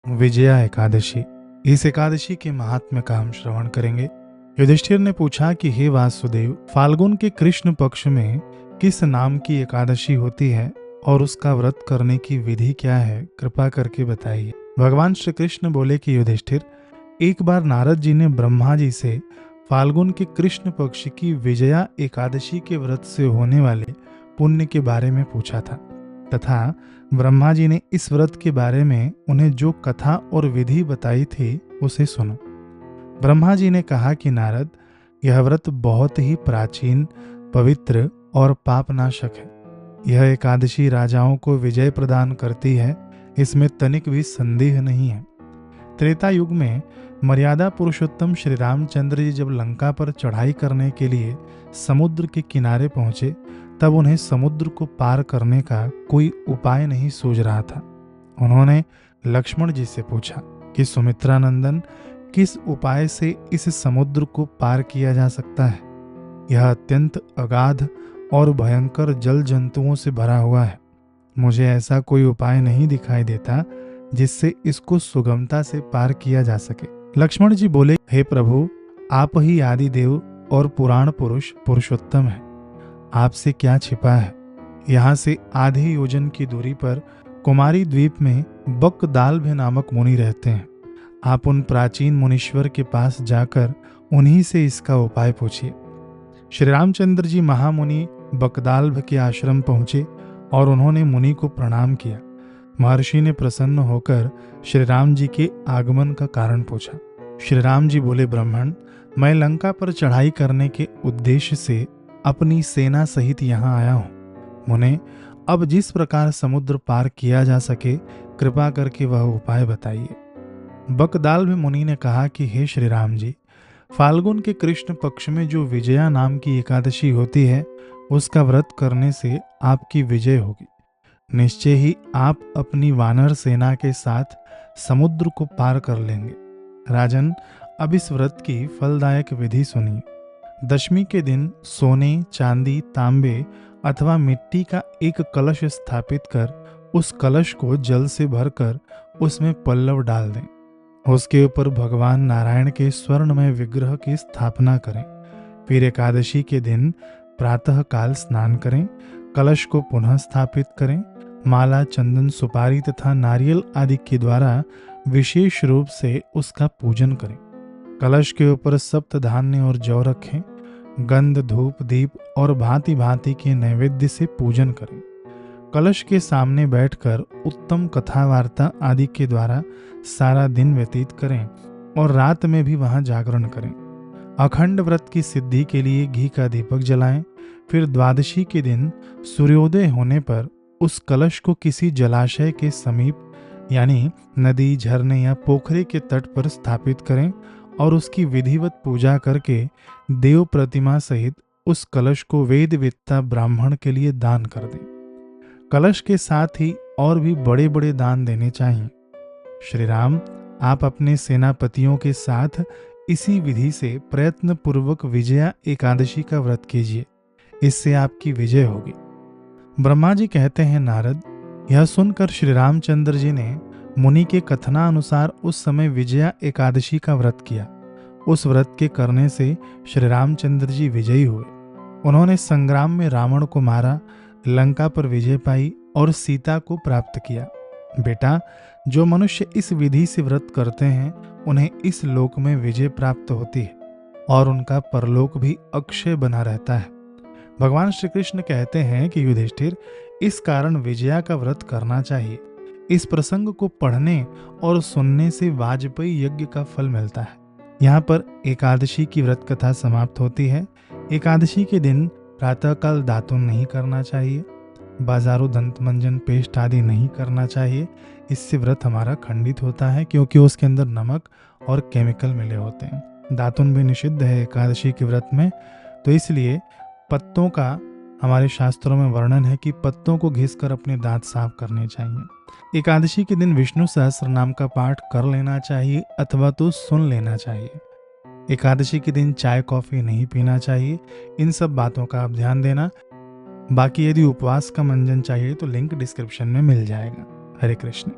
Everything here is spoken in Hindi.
विजया एकादशी। इस एकादशी के महात्म्य का हम श्रवण करेंगे। युधिष्ठिर ने पूछा कि हे वासुदेव, फाल्गुन के कृष्ण पक्ष में किस नाम की एकादशी होती है और उसका व्रत करने की विधि क्या है, कृपा करके बताइए। भगवान श्री कृष्ण बोले कि युधिष्ठिर, एक बार नारद जी ने ब्रह्मा जी से फाल्गुन के कृष्ण पक्ष की विजया एकादशी के व्रत से होने वाले पुण्य के बारे में पूछा था तथा ब्रह्मा जी ने इस व्रत के बारे में उन्हें जो कथा और विधि बताई थी उसे सुनो। ब्रह्मा जी ने कहा कि नारद, यह व्रत बहुत ही प्राचीन, पवित्र और पापनाशक है। यह एकादशी राजाओं को विजय प्रदान करती है, इसमें तनिक भी संदेह नहीं है। त्रेता युग में मर्यादा पुरुषोत्तम श्री रामचंद्र जी जब लंका पर चढ़ाई करने के लिए समुद्र के किनारे पहुंचे, तब उन्हें समुद्र को पार करने का कोई उपाय नहीं सूझ रहा था। उन्होंने लक्ष्मण जी से पूछा कि सुमित्रा नंदन, किस उपाय से इस समुद्र को पार किया जा सकता है? यह अत्यंत अगाध और भयंकर जल जंतुओं से भरा हुआ है। मुझे ऐसा कोई उपाय नहीं दिखाई देता जिससे इसको सुगमता से पार किया जा सके। लक्ष्मण जी बोले, हे प्रभु, आप ही आदि देव और पुराण पुरुष पुरुषोत्तम हैं। आपसे क्या छिपा है? यहाँ से आधे योजन की दूरी पर कुमारी द्वीप में बकदाल्भ नामक मुनि रहते हैं। आप उन प्राचीन मुनीश्वर के पास जाकर उन्हीं से इसका उपाय पूछिए। श्री रामचंद्र जी महामुनि बकदाल्भ के आश्रम पहुंचे और उन्होंने मुनि को प्रणाम किया। महर्षि ने प्रसन्न होकर श्री राम जी के आगमन का कारण पूछा। श्री राम जी बोले, ब्राह्मण, मैं लंका पर चढ़ाई करने के उद्देश्य से अपनी सेना सहित यहाँ आया हूँ। मुने, अब जिस प्रकार समुद्र पार किया जा सके, कृपा करके वह उपाय बताइए। बकदाल्भ मुनि ने कहा कि हे श्री राम जी, फाल्गुन के कृष्ण पक्ष में जो विजया नाम की एकादशी होती है, उसका व्रत करने से आपकी विजय होगी। निश्चय ही आप अपनी वानर सेना के साथ समुद्र को पार कर लेंगे। राजन, अब इस व्रत की फलदायक विधि सुनिए। दशमी के दिन सोने, चांदी, तांबे अथवा मिट्टी का एक कलश स्थापित कर उस कलश को जल से भरकर उसमें पल्लव डाल दें। उसके ऊपर भगवान नारायण के स्वर्णमय विग्रह की स्थापना करें। फिर एकादशी के दिन प्रातः काल स्नान करें, कलश को पुनः स्थापित करें, माला, चंदन, सुपारी तथा नारियल आदि के द्वारा विशेष रूप से उसका पूजन करें। कलश के ऊपर सप्त धान्य और जौ रखें। गंध, धूप, दीप और भांति भांति के नैवेद्य से पूजन करें। कलश के सामने बैठकर उत्तम कथा वार्ता आदि के द्वारा सारा दिन व्यतीत करें और रात में भी वहां जागरण करें। अखंड व्रत की सिद्धि के लिए घी का दीपक जलाएं। फिर द्वादशी के दिन सूर्योदय होने पर उस कलश को किसी जलाशय के समीप यानी नदी, झरने या पोखरे के तट पर स्थापित करें और उसकी विधिवत पूजा करके देव प्रतिमा सहित उस कलश को वेदवेत्ता ब्राह्मण के लिए दान कर दें। कलश के साथ ही और भी बड़े बड़े दान देने चाहिए। श्री राम, आप अपने सेनापतियों के साथ इसी विधि से प्रयत्न पूर्वक विजया एकादशी का व्रत कीजिए, इससे आपकी विजय होगी। ब्रह्मा जी कहते हैं, नारद, यह सुनकर श्री रामचंद्र जी ने मुनि के कथनानुसार उस समय विजया एकादशी का व्रत किया। उस व्रत के करने से श्री रामचंद्र जी विजयी हुए। उन्होंने संग्राम में रावण को मारा, लंका पर विजय पाई और सीता को प्राप्त किया। बेटा, जो मनुष्य इस विधि से व्रत करते हैं, उन्हें इस लोक में विजय प्राप्त होती है और उनका परलोक भी अक्षय बना रहता है। भगवान श्री कृष्ण कहते हैं कि युधिष्ठिर, इस कारण विजया का व्रत करना चाहिए। इस प्रसंग को पढ़ने और सुनने से वाजपेयी यज्ञ का फल मिलता है। यहाँ पर एकादशी की व्रत कथा समाप्त होती है। एकादशी के दिन प्रातःकाल दातुन नहीं करना चाहिए, बाजारू दंत मंजन, पेस्ट आदि नहीं करना चाहिए। इससे व्रत हमारा खंडित होता है, क्योंकि उसके अंदर नमक और केमिकल मिले होते हैं। दातुन भी निषिद्ध है एकादशी के व्रत में, तो इसलिए पत्तों का हमारे शास्त्रों में वर्णन है कि पत्तों को घिसकर अपने दांत साफ करने चाहिए। एकादशी के दिन विष्णु सहस्त्र नाम का पाठ कर लेना चाहिए अथवा तो सुन लेना चाहिए। एकादशी के दिन चाय कॉफी नहीं पीना चाहिए। इन सब बातों का आप ध्यान देना। बाकी यदि उपवास का मंजन चाहिए तो लिंक डिस्क्रिप्शन में मिल जाएगा। हरे कृष्ण।